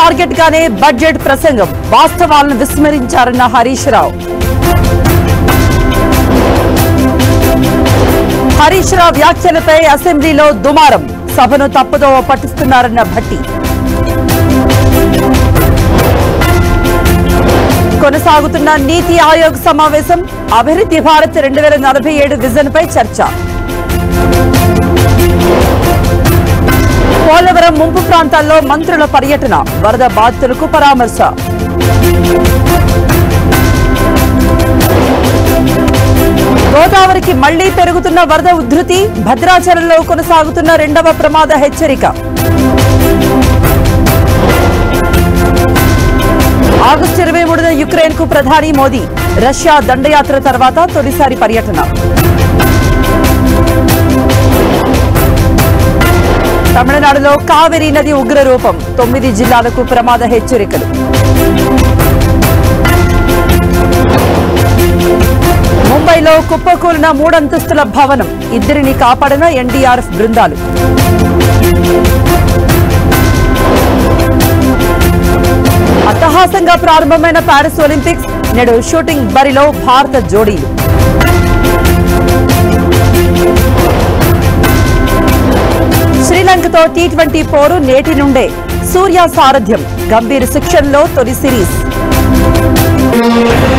Target గానే budget ప్రసంగం, వాస్తవాలను విస్మరించారన్న హరీష్ రావు. హరీష్ రావు వ్యాఖ్యలపై అసెంబ్లీలో దుమారం, సభను తప్పుదోవ పట్టిస్తున్నారన్న భట్టి. కొనసాగుతున్న నీతి ఆయోగ్ సమావేశం, అభివృద్ధి భారత్ 2047 విజన్ పై చర్చ. పోలవరం ముంపు ప్రాంతాల్లో మంత్రుల పర్యటన, వరద బాధితులకు పరామర్శ. గోదావరికి మళ్లీ పెరుగుతున్న వరద ఉధృతి, భద్రాచలంలో కొనసాగుతున్న 2వ ప్రమాద హెచ్చరిక. ఆగస్టు 23న యుక్రెయిన్ కు ప్రధాని మోదీ, రష్యా దండయాత్ర తర్వాత తొలిసారి పర్యటన. తమిళనాడులో కావేరీ నది ఉగ్రరూపం, 9 జిల్లాలకు ప్రమాద హెచ్చరికలు. ముంబైలో కుప్పకూలిన 3 అంతస్తుల భవనం, 2 కాపాడిన ఎన్డీఆర్ఎఫ్ బృందాలు. అట్టహాసంగా ప్రారంభమైన పారిస్ ఒలింపిక్స్, నేడు షూటింగ్ బరిలో భారత జోడీలు. శ్రీలంకతో టీ20 పోరు నేటి నుండే, సూర్య సారథ్యం, గంభీర్ శిక్షణలో తొలి సిరీస్.